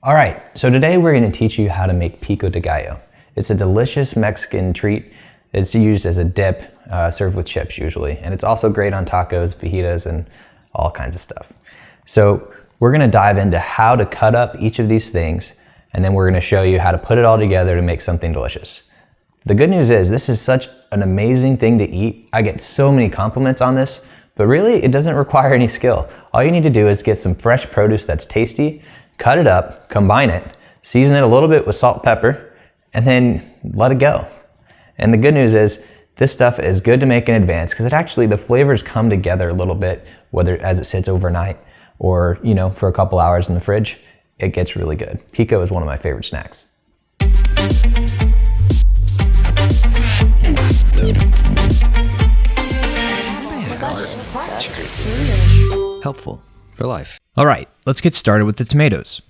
All right, so today we're going to teach you how to make pico de gallo. It's a delicious Mexican treat. It's used as a dip, served with chips usually, and it's also great on tacos, fajitas, and all kinds of stuff. So we're going to dive into how to cut up each of these things, and then we're going to show you how to put it all together to make something delicious. The good news is this is such an amazing thing to eat. I get so many compliments on this, but really it doesn't require any skill. All you need to do is get some fresh produce that's tasty, cut it up, combine it, season it a little bit with salt, pepper, and then let it go. And the good news is this stuff is good to make in advance because the flavors come together a little bit, whether as it sits overnight or, for a couple hours in the fridge. It gets really good. Pico is one of my favorite snacks. Helpful for life. All right, let's get started with the tomatoes.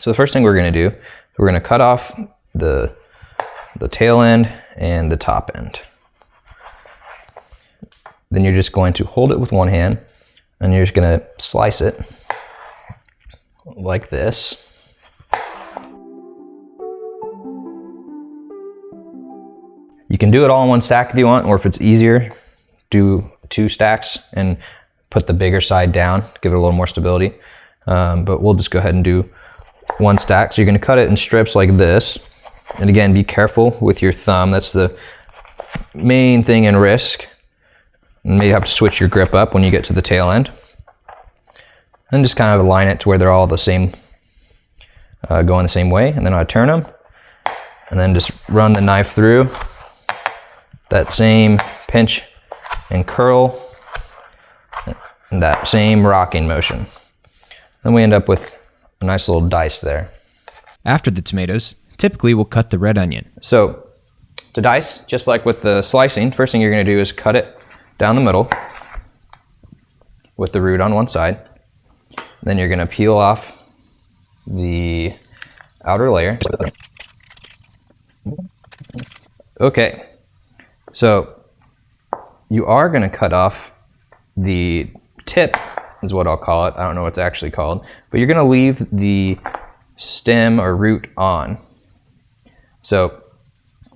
So the first thing we're going to do, we're going to cut off the tail end and the top end. Then you're just going to hold it with one hand and you're just going to slice it like this. You can do it all in one stack if you want, or if it's easier, do 2 stacks and put the bigger side down, give it a little more stability. But we'll just go ahead and do 1 stack. So you're going to cut it in strips like this. And again, be careful with your thumb. That's the main thing in risk. And maybe have to switch your grip up when you get to the tail end. And just kind of align it to where they're all the same, going the same way. And then I turn them. And then just run the knife through that same pinch and curl. And that same rocking motion. Then we end up with a nice little dice there. After the tomatoes, typically we'll cut the red onion. So to dice, just like with the slicing, first thing you're going to do is cut it down the middle with the root on one side. Then you're going to peel off the outer layer. Okay, so you are going to cut off the tip, is what I'll call it. I don't know what it's actually called, but you're going to leave the stem or root on. So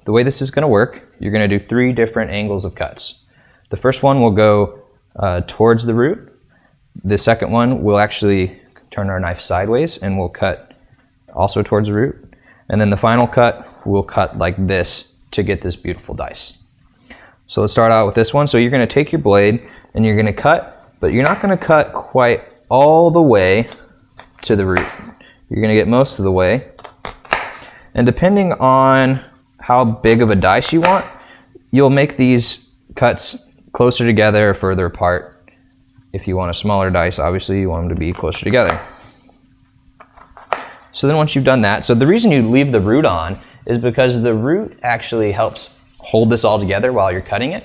the way this is going to work, you're going to do 3 different angles of cuts. The first one will go towards the root. The second one will actually turn our knife sideways and we'll cut also towards the root. And then the final cut, we'll cut like this to get this beautiful dice. So let's start out with this one. So you're going to take your blade and you're going to cut, but you're not going to cut quite all the way to the root. You're going to get most of the way. And depending on how big of a dice you want, you'll make these cuts closer together or further apart. If you want a smaller dice, obviously you want them to be closer together. So then once you've done that, so the reason you leave the root on is because the root actually helps hold this all together while you're cutting it,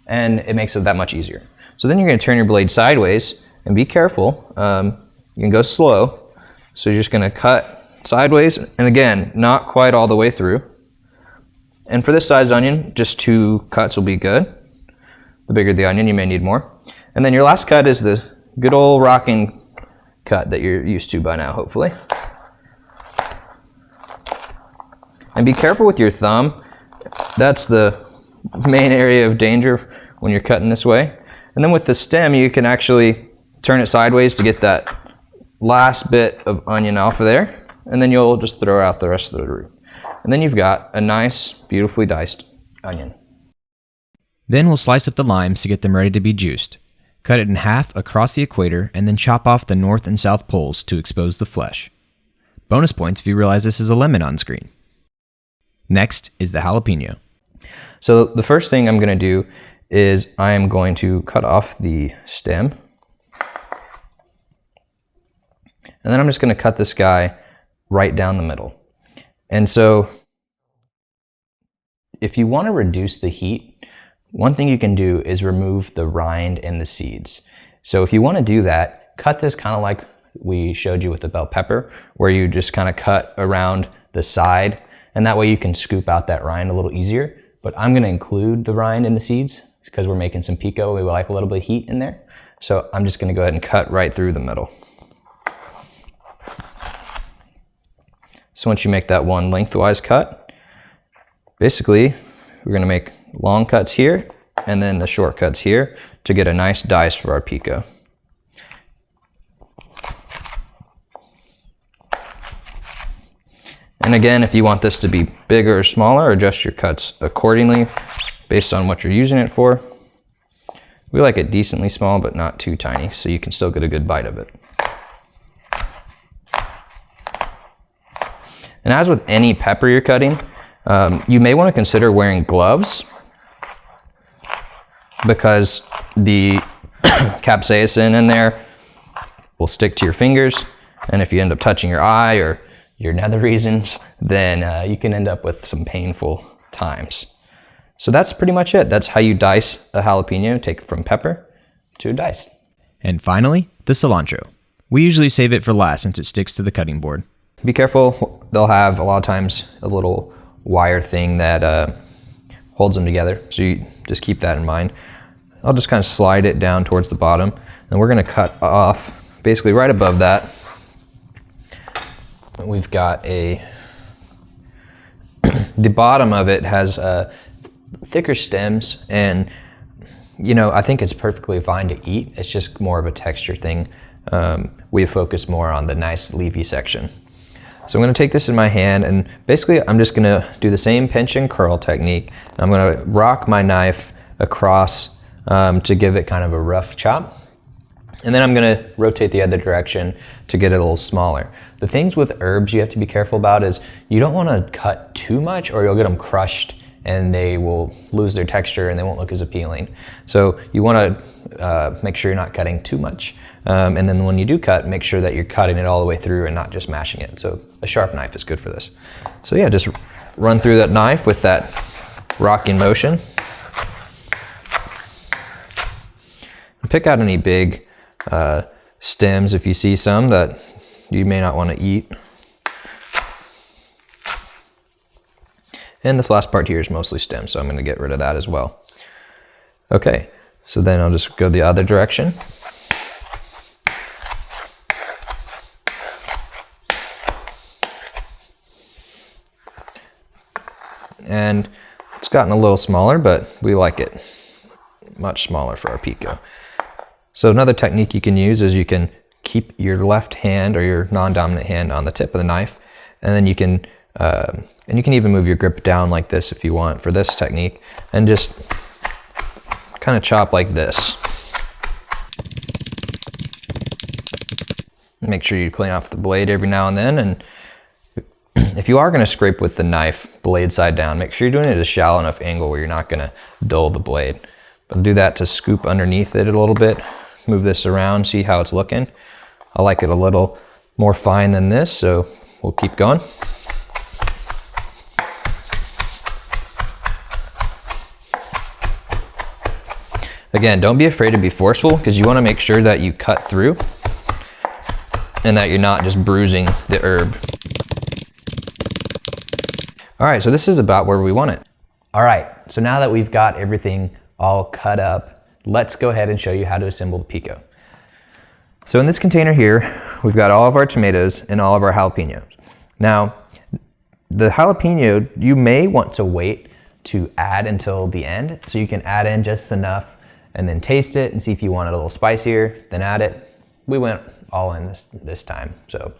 and it makes it that much easier. So then you're going to turn your blade sideways and be careful. You can go slow. So you're just going to cut sideways, and again, not quite all the way through. And for this size onion, just 2 cuts will be good. The bigger the onion, you may need more. And then your last cut is the good old rocking cut that you're used to by now, hopefully. And be careful with your thumb. That's the main area of danger when you're cutting this way. And then with the stem, you can actually turn it sideways to get that last bit of onion off of there. And then you'll just throw out the rest of the root. And then you've got a nice, beautifully diced onion. Then we'll slice up the limes to get them ready to be juiced. Cut it in half across the equator and then chop off the north and south poles to expose the flesh. Bonus points if you realize this is a lemon on screen. Next is the jalapeno. So the first thing I'm going to do is I am going to cut off the stem. And then I'm just going to cut this guy right down the middle. And so if you want to reduce the heat, one thing you can do is remove the rind and the seeds. So if you want to do that, cut this kind of like we showed you with the bell pepper, where you just kind of cut around the side, and that way you can scoop out that rind a little easier. But I'm going to include the rind and the seeds because we're making some pico. We like a little bit of heat in there. So I'm just going to go ahead and cut right through the middle. So once you make that one lengthwise cut, basically we're going to make long cuts here and then the short cuts here to get a nice dice for our Pico. And again, if you want this to be bigger or smaller, adjust your cuts accordingly based on what you're using it for. We like it decently small, but not too tiny, so you can still get a good bite of it. And as with any pepper you're cutting, you may want to consider wearing gloves because the capsaicin in there will stick to your fingers, and if you end up touching your eye or your nether regions, then you can end up with some painful times. So that's pretty much it. That's how you dice a jalapeno, take it from pepper to dice. And finally, the cilantro. We usually save it for last since it sticks to the cutting board. Be careful, they'll have a lot of times a little wire thing that holds them together, so you just keep that in mind. I'll just kind of slide it down towards the bottom, and we're going to cut off basically right above that. We've got the bottom of it has thicker stems, and you know, I think it's perfectly fine to eat. It's just more of a texture thing. We focus more on the nice leafy section. So I'm going to take this in my hand, and basically I'm just going to do the same pinch and curl technique. I'm going to rock my knife across to give it kind of a rough chop. And then I'm going to rotate the other direction to get it a little smaller. The things with herbs you have to be careful about is you don't want to cut too much or you'll get them crushed and they will lose their texture and they won't look as appealing. So you want to make sure you're not cutting too much. And then when you do cut, make sure that you're cutting it all the way through and not just mashing it. So a sharp knife is good for this. So yeah, just run through that knife with that rocking motion. And pick out any big stems if you see some that you may not want to eat. And this last part here is mostly stem, so I'm going to get rid of that as well. Okay, so then I'll just go the other direction. And it's gotten a little smaller, but we like it much smaller for our Pico. So another technique you can use is you can keep your left hand or your non-dominant hand on the tip of the knife, and then you can even move your grip down like this if you want for this technique, and just kind of chop like this. Make sure you clean off the blade every now and then, and if you are going to scrape with the knife blade side down, make sure you're doing it at a shallow enough angle where you're not going to dull the blade. But do that to scoop underneath it a little bit. Move this around, see how it's looking. I like it a little more fine than this, so we'll keep going. Again, don't be afraid to be forceful because you want to make sure that you cut through and that you're not just bruising the herb. All right, so this is about where we want it. All right, so now that we've got everything all cut up, let's go ahead and show you how to assemble the Pico. So in this container here, we've got all of our tomatoes and all of our jalapenos. Now, the jalapeno, you may want to wait to add until the end, so you can add in just enough and then taste it and see if you want it a little spicier, then add it. We went all in this time. So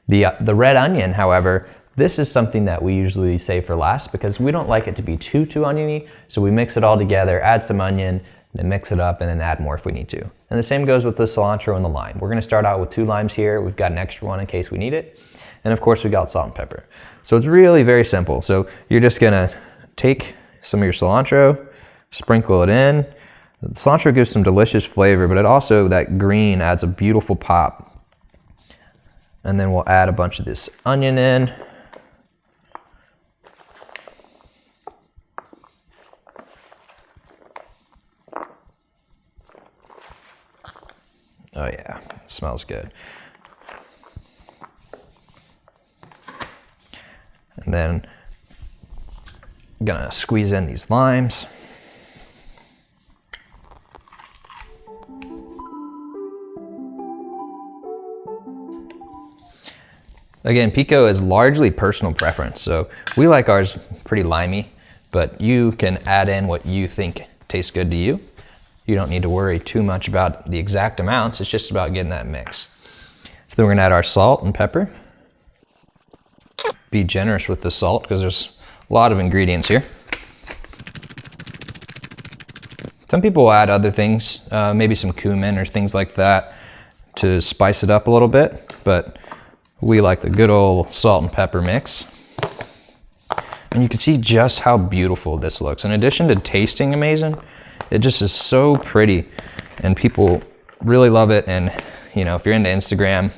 the red onion, however, this is something that we usually save for last because we don't like it to be too oniony, so we mix it all together, add some onion, then mix it up and then add more if we need to. And the same goes with the cilantro and the lime. We're gonna start out with 2 limes here. We've got an extra one in case we need it. And of course we got salt and pepper. So it's really very simple. So you're just gonna take some of your cilantro, sprinkle it in. The cilantro gives some delicious flavor, but it also, that green adds a beautiful pop. And then we'll add a bunch of this onion in. Oh yeah, it smells good. And then I'm gonna squeeze in these limes. Again, pico is largely personal preference, so we like ours pretty limey, but you can add in what you think tastes good to you. You don't need to worry too much about the exact amounts, it's just about getting that mix. So then we're gonna add our salt and pepper. Be generous with the salt because there's a lot of ingredients here. Some people will add other things, maybe some cumin or things like that to spice it up a little bit, but we like the good old salt and pepper mix. And you can see just how beautiful this looks. In addition to tasting amazing, it just is so pretty and people really love it. And you know, if you're into Instagram,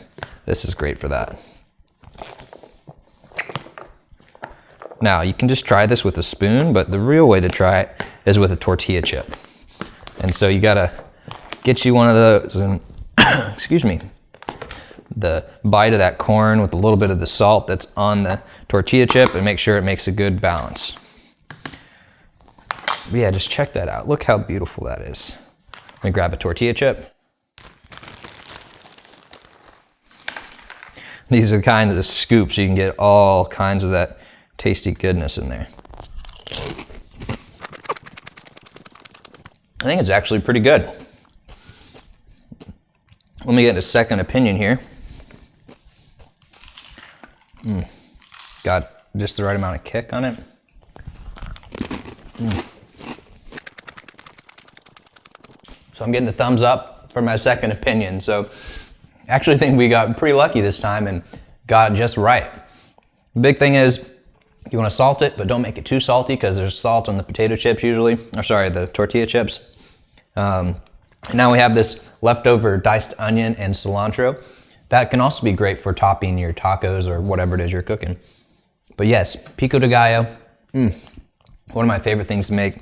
this is great for that. Now you can just try this with a spoon, but the real way to try it is with a tortilla chip. And so you gotta get you one of those and excuse me, the bite of that corn with a little bit of the salt that's on the tortilla chip and make sure it makes a good balance. But yeah, just check that out. Look how beautiful that is. Let me grab a tortilla chip. These are the kind of scoops you can get all kinds of that tasty goodness in there. I think it's actually pretty good. Let me get a second opinion here. Got just the right amount of kick on it. So I'm getting the thumbs up for my second opinion. So I actually think we got pretty lucky this time and got it just right. The big thing is you want to salt it, but don't make it too salty because there's salt on the potato chips usually, or sorry, the tortilla chips. Now we have this leftover diced onion and cilantro. That can also be great for topping your tacos or whatever it is you're cooking. But yes, pico de gallo, one of my favorite things to make.